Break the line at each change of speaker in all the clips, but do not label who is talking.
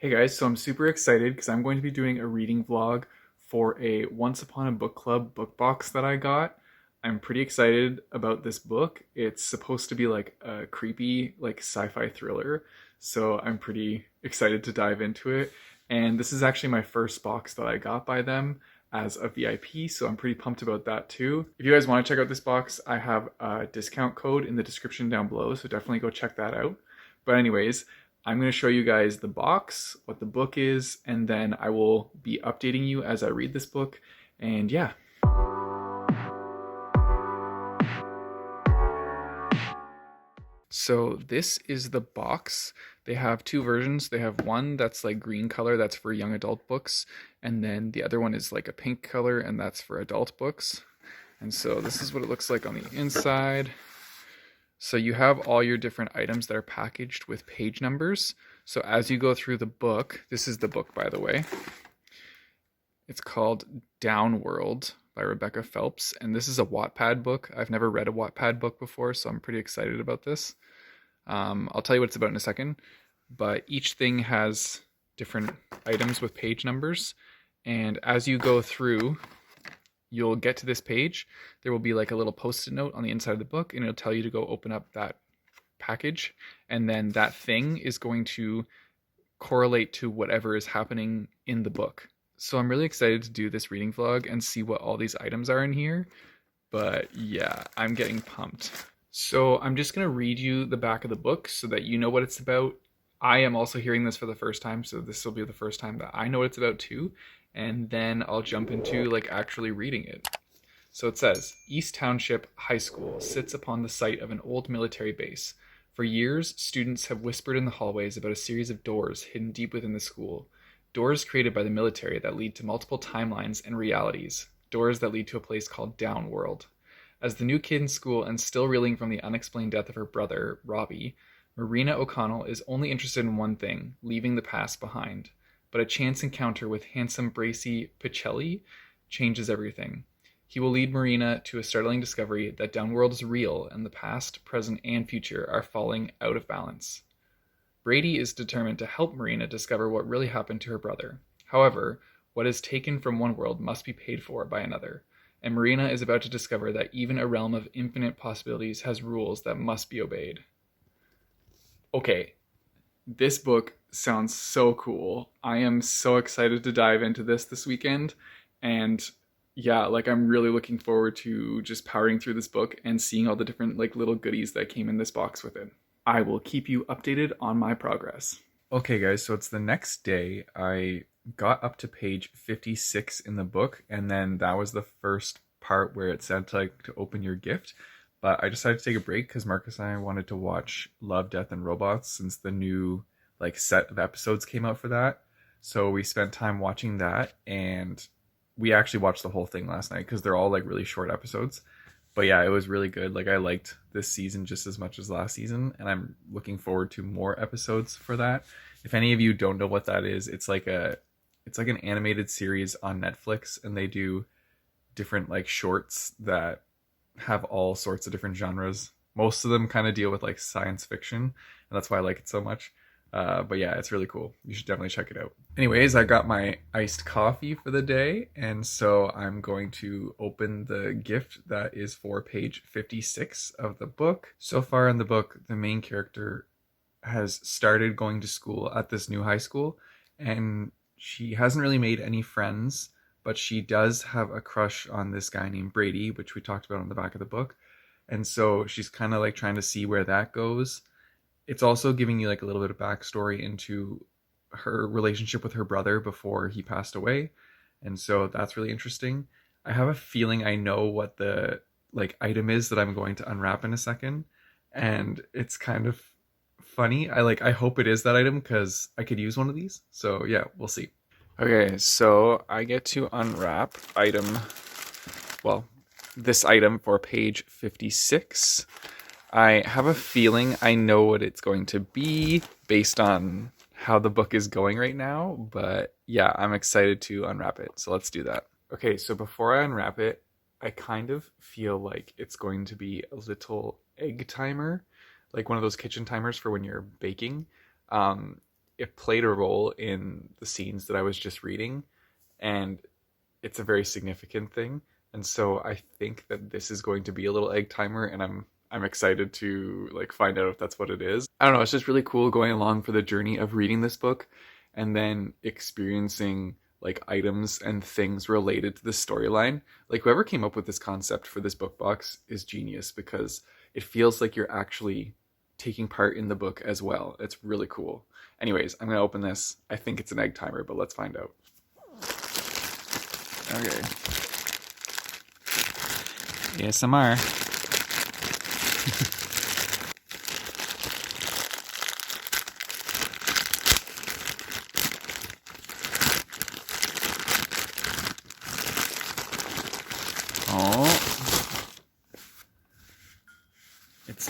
Hey guys, so I'm super excited because I'm going to be doing a reading vlog for a Once Upon a Book Club book box that I got. I'm pretty excited about this book. It's supposed to be like a creepy, like sci-fi thriller, so I'm pretty excited to dive into it. And this is actually my first box that I got by them as a VIP, so I'm pretty pumped about that too. If you guys want to check out this box, I have a discount code in the description down below, so definitely go check that out. But anyways, I'm going to show you guys the box, what the book is, and then I will be updating you as I read this book. And yeah. So this is the box. They have two versions. They have one that's like green color, that's for young adult books, and then the other one is like a pink color, and that's for adult books. And so this is what it looks like on the inside. So you have all your different items that are packaged with page numbers. So as you go through the book, this is the book, by the way. It's called Downworld by Rebecca Phelps, and this is a Wattpad book. I've never read a Wattpad book before, so I'm pretty excited about this. I'll tell you what it's about in a second, but each thing has different items with page numbers, and as you go through, you'll get to this page. There will be like a little post-it note on the inside of the book, and it'll tell you to go open up that package, and then that thing is going to correlate to whatever is happening in the book. So I'm really excited to do this reading vlog and see what all these items are in here. But yeah, I'm getting pumped. So I'm just going to read you the back of the book so that you know what it's about. I am also hearing this for the first time, so this will be the first time that I know what it's about too. And then I'll jump into like actually reading it. So it says, East Township High School sits upon the site of an old military base. For years, students have whispered in the hallways about a series of doors hidden deep within the school. Doors created by the military that lead to multiple timelines and realities. Doors that lead to a place called Downworld. As the new kid in school and still reeling from the unexplained death of her brother, Robbie, Marina O'Connell is only interested in one thing, leaving the past behind. But a chance encounter with handsome Bracy Picelli changes everything. He will lead Marina to a startling discovery that Downworld is real and the past, present, and future are falling out of balance. Brady is determined to help Marina discover what really happened to her brother. However, what is taken from one world must be paid for by another, and Marina is about to discover that even a realm of infinite possibilities has rules that must be obeyed. Okay, this book sounds so cool. I am so excited to dive into this weekend, and yeah, like I'm really looking forward to just powering through this book and seeing all the different like little goodies that came in this box with it. I will keep you updated on my progress. Okay, guys, so it's the next day. I got up to page 56 in the book, and then that was the first part where it said to open your gift. But I decided to take a break because Marcus and I wanted to watch Love, Death, and Robots since the new like set of episodes came out for that. So we spent time watching that, and we actually watched the whole thing last night because they're all like really short episodes. But yeah, it was really good. Like I liked this season just as much as last season, and I'm looking forward to more episodes for that. If any of you don't know what that is, it's like an animated series on Netflix, and they do different like shorts that have all sorts of different genres. Most of them kind of deal with like science fiction, and that's why I like it so much. But yeah, it's really cool. You should definitely check it out. Anyways, I got my iced coffee for the day, and so I'm going to open the gift that is for page 56 of the book. So far in the book, the main character has started going to school at this new high school, and she hasn't really made any friends, but she does have a crush on this guy named Brady, which we talked about on the back of the book. And so she's kind of like trying to see where that goes. It's also giving you like a little bit of backstory into her relationship with her brother before he passed away. And so that's really interesting. I have a feeling I know what the like item is that I'm going to unwrap in a second. And it's kind of funny. I hope it is that item because I could use one of these. So yeah, we'll see. Okay, so I get to unwrap this item for page 56. I have a feeling I know what it's going to be based on how the book is going right now, but yeah, I'm excited to unwrap it. So let's do that. Okay, so before I unwrap it, I kind of feel like it's going to be a little egg timer, like one of those kitchen timers for when you're baking. it played a role in the scenes that I was just reading, and it's a very significant thing. And so I think that this is going to be a little egg timer, and I'm excited to like find out if that's what it is. I don't know, it's just really cool going along for the journey of reading this book and then experiencing like items and things related to the storyline. Like whoever came up with this concept for this book box is genius, because it feels like you're actually taking part in the book as well. It's really cool. Anyways, I'm gonna open this. I think it's an egg timer, but let's find out. Okay. ASMR. Oh. It's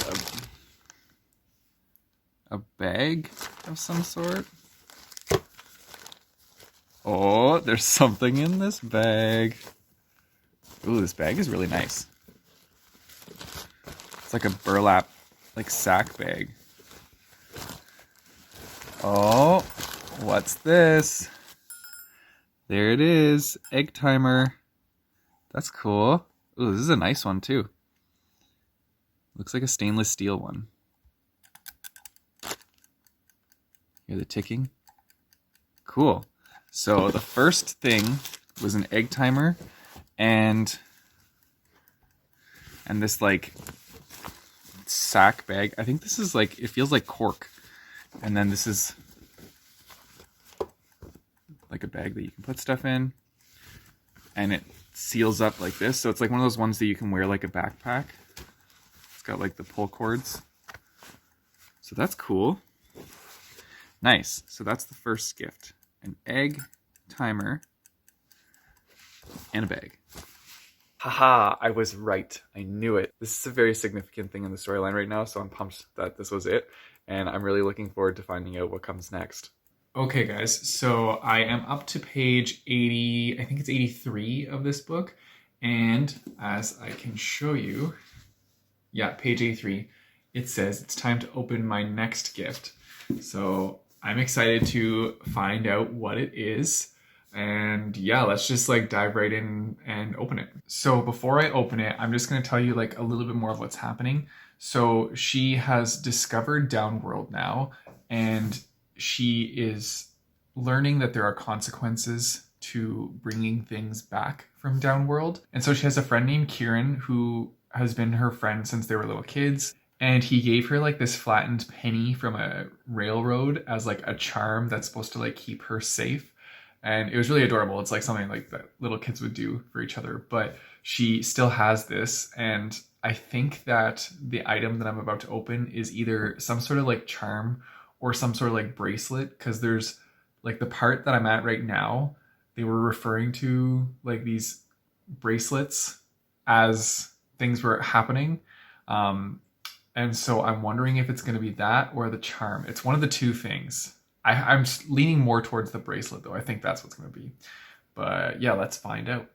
a bag of some sort. Oh, there's something in this bag. Ooh, this bag is really nice. It's like a burlap, like sack bag. Oh, what's this? There it is, egg timer. That's cool. Ooh, this is a nice one too. Looks like a stainless steel one. Hear the ticking? Cool. So the first thing was an egg timer and this like sack bag. I think this is like, it feels like cork. And then this is like a bag that you can put stuff in, and it seals up like this. So it's like one of those ones that you can wear like a backpack. It's got like the pull cords. So that's cool. Nice. So that's the first gift. An egg timer and a bag. Haha, I was right. I knew it. This is a very significant thing in the storyline right now, so I'm pumped that this was it. And I'm really looking forward to finding out what comes next. Okay, guys, so I am up to page 80, I think it's 83 of this book. And as I can show you, yeah, page 83, it says it's time to open my next gift. So I'm excited to find out what it is. And yeah, let's just like dive right in and open it. So before I open it, I'm just going to tell you like a little bit more of what's happening. So she has discovered Downworld now, and she is learning that there are consequences to bringing things back from Downworld. And so she has a friend named Kieran who has been her friend since they were little kids. And he gave her like this flattened penny from a railroad as like a charm that's supposed to like keep her safe. And it was really adorable. It's like something like that little kids would do for each other. But she still has this. And I think that the item that I'm about to open is either some sort of like charm or some sort of like bracelet. Because there's like the part that I'm at right now, they were referring to like these bracelets as things were happening. And so I'm wondering if it's going to be that or the charm. It's one of the two things. I'm leaning more towards the bracelet, though. I think that's what's going to be. But yeah, let's find out.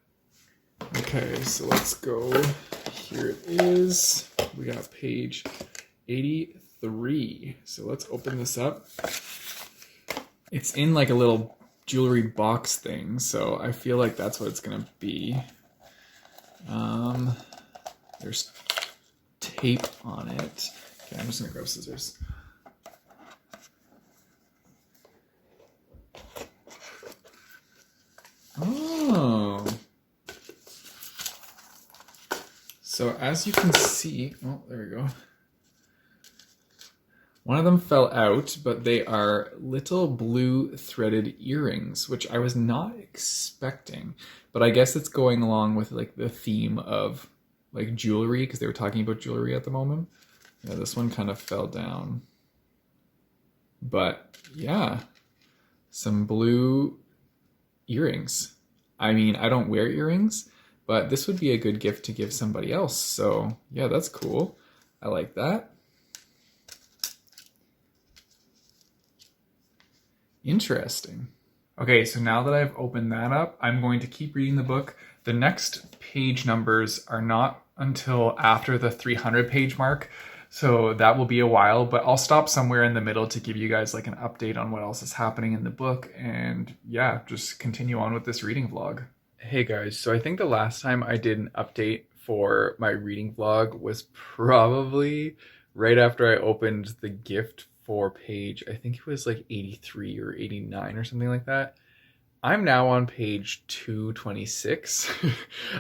Okay, so let's go. Here it is. We got page 83. So let's open this up. It's in like a little jewelry box thing, so I feel like that's what it's going to be. There's tape on it. Okay, I'm just going to grab scissors. Oh. So as you can see, oh, there we go. One of them fell out, but they are little blue threaded earrings, which I was not expecting. But I guess it's going along with like the theme of like jewelry, because they were talking about jewelry at the moment. Yeah, this one kind of fell down. But yeah, some blue earrings. I mean, I don't wear earrings, but this would be a good gift to give somebody else. So yeah, that's cool. I like that. Interesting. Okay, so now that I've opened that up, I'm going to keep reading the book. The next page numbers are not until after the 300 page mark. So that will be a while, but I'll stop somewhere in the middle to give you guys like an update on what else is happening in the book, and yeah, just continue on with this reading vlog. Hey guys, so I think the last time I did an update for my reading vlog was probably right after I opened the gift for page, I think it was like 83 or 89 or something like that. I'm now on page 226.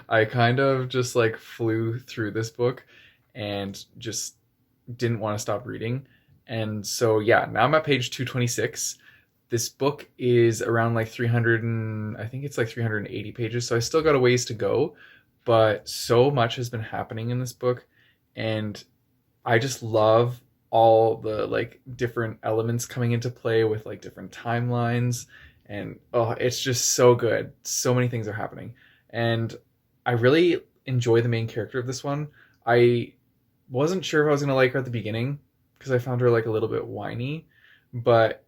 I kind of just like flew through this book and just didn't want to stop reading. And so yeah, now I'm at page 226. This book is around like 300 and I think it's like 380 pages. So I still got a ways to go, but so much has been happening in this book. And I just love all the like different elements coming into play with like different timelines. And oh, it's just so good. So many things are happening. And I really enjoy the main character of this one. I wasn't sure if I was going to like her at the beginning because I found her like a little bit whiny, but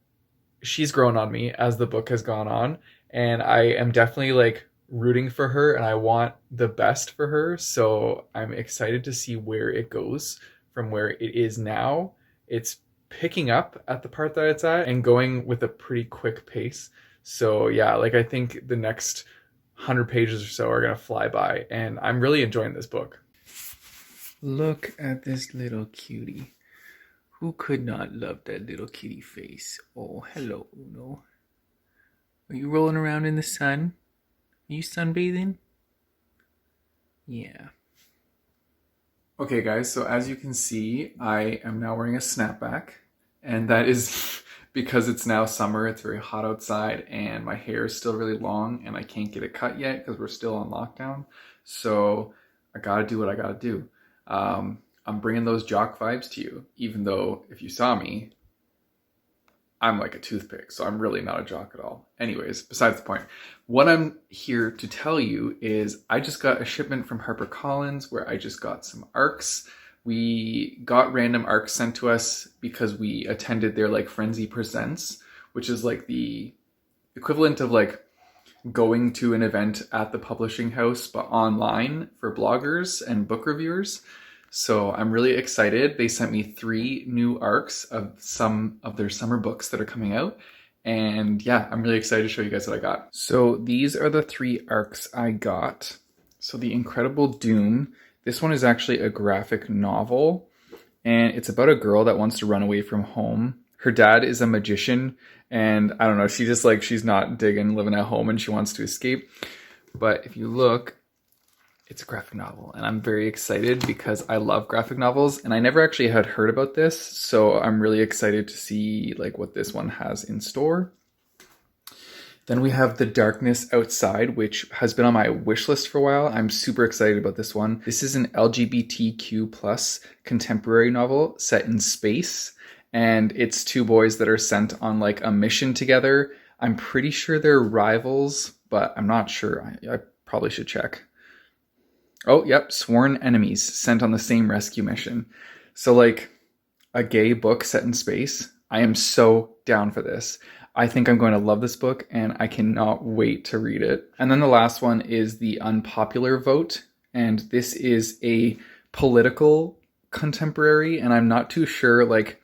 she's grown on me as the book has gone on, and I am definitely like rooting for her and I want the best for her. So I'm excited to see where it goes from where it is now. It's picking up at the part that it's at and going with a pretty quick pace. So yeah, like I think the next 100 pages or so are going to fly by, and I'm really enjoying this book. Look at this little cutie. Who could not love that little kitty face? Oh, hello, Uno. Are you rolling around in the sun? Are you sunbathing? Yeah. Okay, guys, so as you can see, I am now wearing a snapback, and that is because it's now summer, it's very hot outside, and my hair is still really long, and I can't get it cut yet because we're still on lockdown. So I gotta do what I gotta do. I'm bringing those jock vibes to you, even though if you saw me, I'm like a toothpick, so I'm really not a jock at all. Anyways, besides the point, what I'm here to tell you is I just got a shipment from HarperCollins where I just got some ARCs. We got random ARCs sent to us because we attended their like Frenzy Presents, which is like the equivalent of like going to an event at the publishing house, but online for bloggers and book reviewers. So I'm really excited. They sent me 3 new ARCs of some of their summer books that are coming out. And yeah, I'm really excited to show you guys what I got. So these are the 3 ARCs I got. So The Incredible Doom. This one is actually a graphic novel, and it's about a girl that wants to run away from home. Her dad is a magician, and I don't know, she's not digging living at home and she wants to escape. But if you look, it's a graphic novel, and I'm very excited because I love graphic novels, and I never actually had heard about this, so I'm really excited to see like what this one has in store. Then we have The Darkness Outside, which has been on my wish list for a while. I'm super excited about this one. This is an LGBTQ plus contemporary novel set in space, and it's 2 boys that are sent on like a mission together. I'm pretty sure they're rivals, but I'm not sure. I probably should check. Oh, yep, sworn enemies sent on the same rescue mission. So like a gay book set in space. I am so down for this. I think I'm going to love this book, and I cannot wait to read it. And then the last one is The Unpopular Vote, and this is a political contemporary, and I'm not too sure like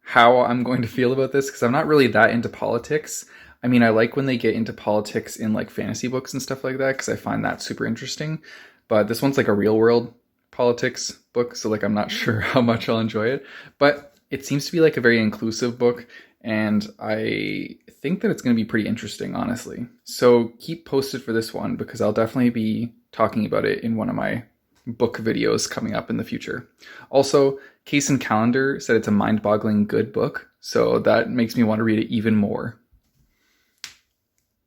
how I'm going to feel about this because I'm not really that into politics. I mean, I like when they get into politics in like fantasy books and stuff like that because I find that super interesting. But this one's like a real world politics book, so like I'm not sure how much I'll enjoy it. But it seems to be like a very inclusive book, and I think that it's going to be pretty interesting, honestly. So keep posted for this one because I'll definitely be talking about it in one of my book videos coming up in the future. Also, Case and Calendar said it's a mind-boggling good book, so that makes me want to read it even more.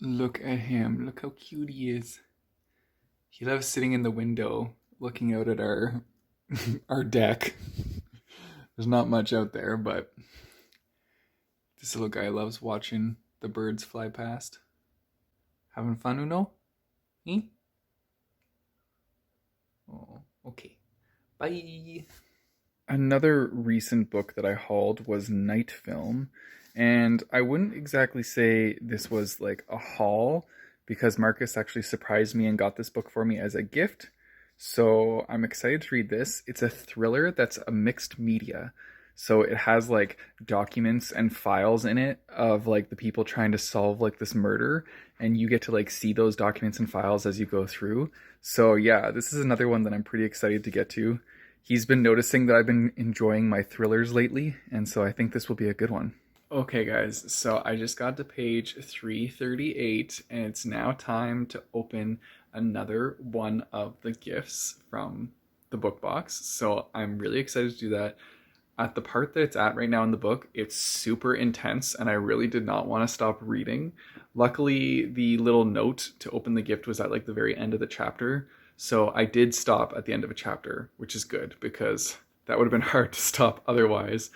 Look at him. Look how cute he is. He loves sitting in the window looking out at our our deck. There's not much out there, but this little guy loves watching the birds fly past. Having fun, Uno? Me? Oh, okay. Bye. Another recent book that I hauled was Night Film, and I wouldn't exactly say this was like a haul because Marcus actually surprised me and got this book for me as a gift. So I'm excited to read this. It's a thriller that's a mixed media. So it has like documents and files in it of like the people trying to solve like this murder, and you get to like see those documents and files as you go through. So yeah, this is another one that I'm pretty excited to get to. He's been noticing that I've been enjoying my thrillers lately, and so I think this will be a good one. Okay, guys, so I just got to page 338, and it's now time to open another one of the gifts from the book box. So I'm really excited to do that. At the part that it's at right now in the book, it's super intense, and I really did not want to stop reading. Luckily, the little note to open the gift was at like the very end of the chapter, so I did stop at the end of a chapter, which is good because that would have been hard to stop otherwise.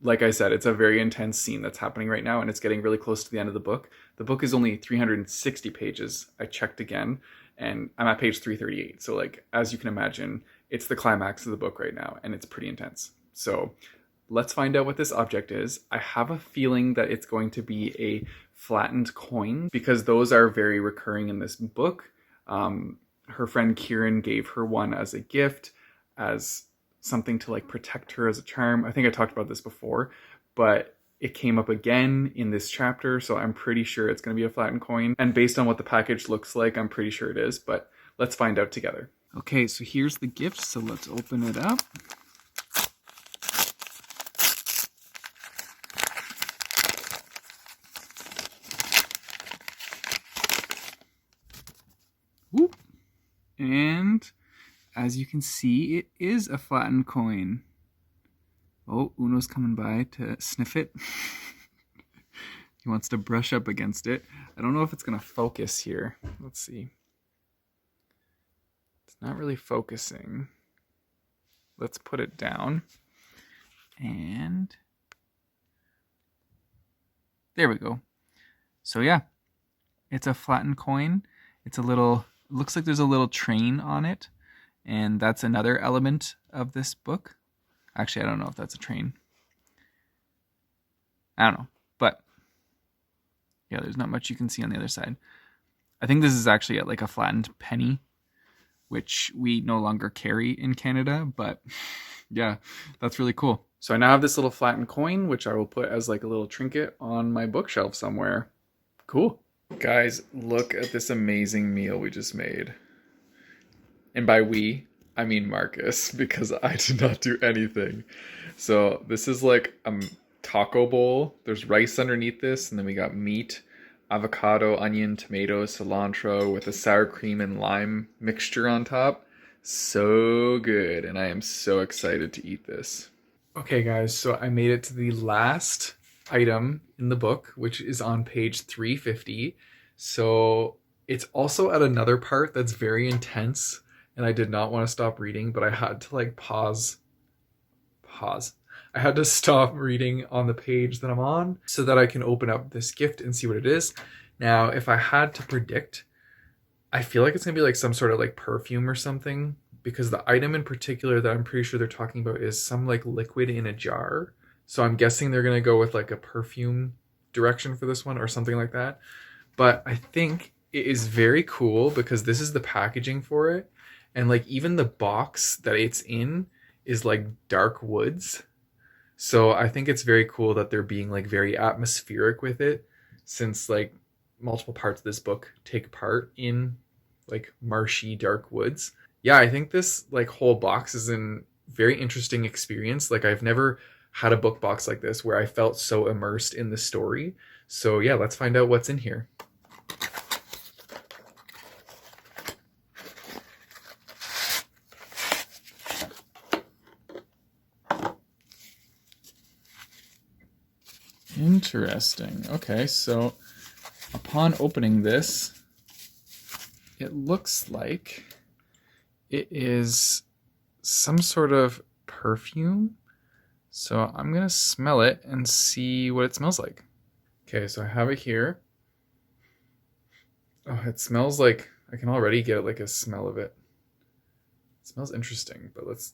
Like I said, it's a very intense scene that's happening right now, and it's getting really close to the end of the book. The book is only 360 pages. I checked again, and I'm at page 338. So, like, as you can imagine, it's the climax of the book right now, and it's pretty intense. So, let's find out what this object is. I have a feeling that it's going to be a flattened coin because those are very recurring in this book. Her friend Kieran gave her one as a gift, as something to like protect her as a charm. I think I talked about this before, but it came up again in this chapter, so I'm pretty sure it's going to be a flattened coin. And based on what the package looks like, I'm pretty sure it is, but let's find out together. Okay, so here's the gift, so let's open it up. Whoop. And as you can see, it is a flattened coin. Oh, Uno's coming by to sniff it. He wants to brush up against it. I don't know if it's going to focus here. Let's see. It's not really focusing. Let's put it down. And there we go. So yeah, it's a flattened coin. It's a little, looks like there's a little train on it. And that's another element of this book. Actually, I don't know if that's a train. I don't know. But yeah, there's not much you can see on the other side. I think this is actually like a flattened penny, which we no longer carry in Canada. But yeah, that's really cool. So I now have this little flattened coin, which I will put as like a little trinket on my bookshelf somewhere. Cool. Guys, look at this amazing meal we just made. And by we, I mean Marcus, because I did not do anything. So this is like a taco bowl. There's rice underneath this, and then we got meat, avocado, onion, tomato, cilantro with a sour cream and lime mixture on top. So good, and I am so excited to eat this. Okay guys, so I made it to the last item in the book, which is on page 350. So it's also at another part that's very intense, and I did not want to stop reading, but I had to like pause. I had to stop reading on the page that I'm on so that I can open up this gift and see what it is. Now, if I had to predict, I feel like it's gonna be like some sort of like perfume or something, because the item in particular that I'm pretty sure they're talking about is some like liquid in a jar. So I'm guessing they're gonna go with like a perfume direction for this one or something like that. But I think it is very cool because this is the packaging for it. And like even the box that it's in is like dark woods. So I think it's very cool that they're being like very atmospheric with it, since like multiple parts of this book take part in like marshy dark woods. Yeah, I think this like whole box is a very interesting experience. Like I've never had a book box like this where I felt so immersed in the story. So yeah, let's find out what's in here. Interesting. Okay, so upon opening this, it looks like it is some sort of perfume. So I'm going to smell it and see what it smells like. Okay, so I have it here. Oh, it smells like, I can already get like a smell of it. It smells interesting, but let's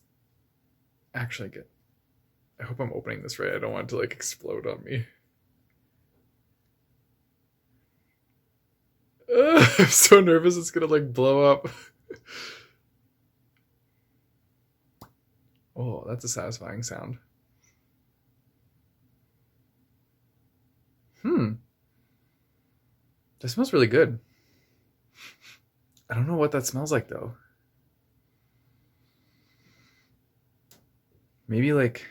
actually get, I hope I'm opening this right. I don't want it to like explode on me. I'm so nervous it's gonna like blow up. Oh, that's a satisfying sound. That smells really good. I don't know what that smells like though. Maybe like,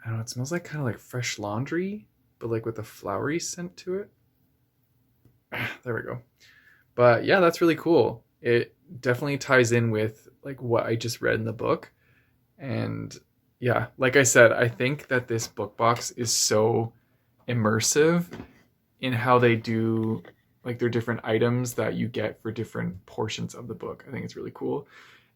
I don't know, it smells like kind of like fresh laundry, but like with a flowery scent to it. There we go. But yeah, that's really cool. It definitely ties in with like what I just read in the book. And yeah, like I said, I think that this book box is so immersive in how they do like their different items that you get for different portions of the book. I think it's really cool.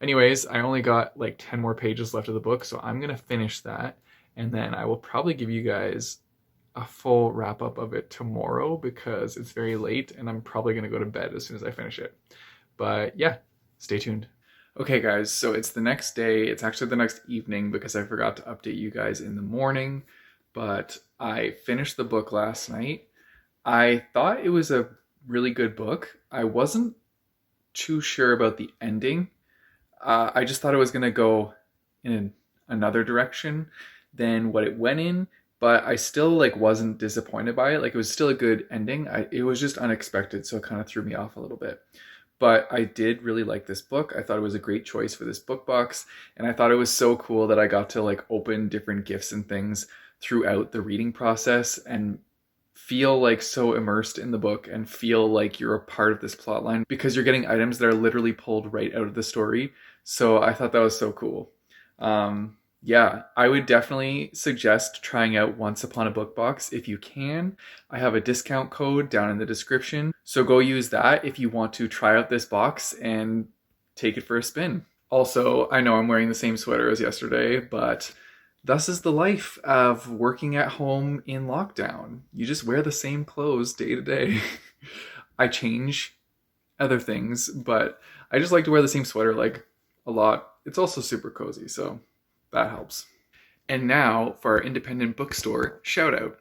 Anyways, I only got like 10 more pages left of the book, so I'm going to finish that and then I will probably give you guys a full wrap up of it tomorrow because it's very late and I'm probably going to go to bed as soon as I finish it. But yeah, stay tuned. Okay, guys, so it's the next day. It's actually the next evening because I forgot to update you guys in the morning. But I finished the book last night. I thought it was a really good book. I wasn't too sure about the ending. I just thought it was going to go in another direction than what it went in, but I still like wasn't disappointed by it. Like it was still a good ending. It was just unexpected, so it kind of threw me off a little bit. But I did really like this book. I thought it was a great choice for this book box, and I thought it was so cool that I got to like open different gifts and things throughout the reading process and feel like so immersed in the book and feel like you're a part of this plot line because you're getting items that are literally pulled right out of the story. So I thought that was so cool. Yeah, I would definitely suggest trying out Once Upon a Book Box if you can. I have a discount code down in the description, so go use that if you want to try out this box and take it for a spin. Also, I know I'm wearing the same sweater as yesterday, but thus is the life of working at home in lockdown. You just wear the same clothes day to day. I change other things, but I just like to wear the same sweater like a lot. It's also super cozy, so that helps. And now for our independent bookstore shout out.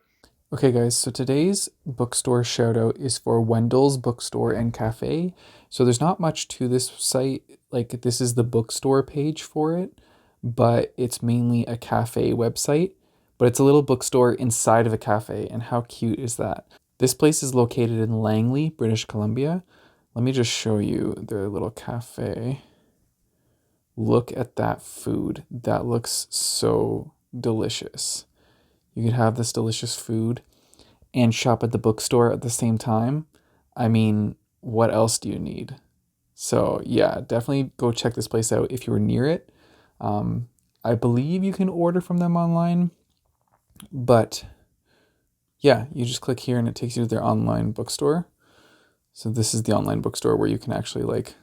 Okay, guys, so today's bookstore shout out is for Wendell's Bookstore and Cafe. So there's not much to this site. Like, this is the bookstore page for it, but it's mainly a cafe website. But it's a little bookstore inside of a cafe, and how cute is that? This place is located in Langley, British Columbia. Let me just show you their little cafe. Look at that food. That looks so delicious. You could have this delicious food and shop at the bookstore at the same time. I mean, what else do you need? So yeah, definitely go check this place out if you're near it. I believe you can order from them online, but yeah, you just click here and it takes you to their online bookstore. So this is the online bookstore where you can actually like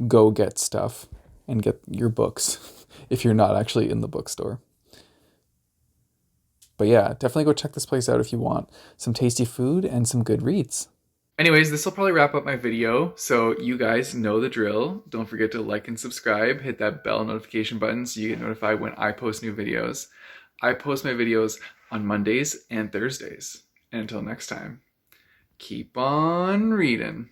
go get stuff and get your books if you're not actually in the bookstore. But yeah, definitely go check this place out if you want some tasty food and some good reads. Anyways, this will probably wrap up my video, so you guys know the drill. Don't forget to like and subscribe, hit that bell notification button so you get notified when I post new videos. I post my videos on Mondays and Thursdays. And until next time, keep on reading.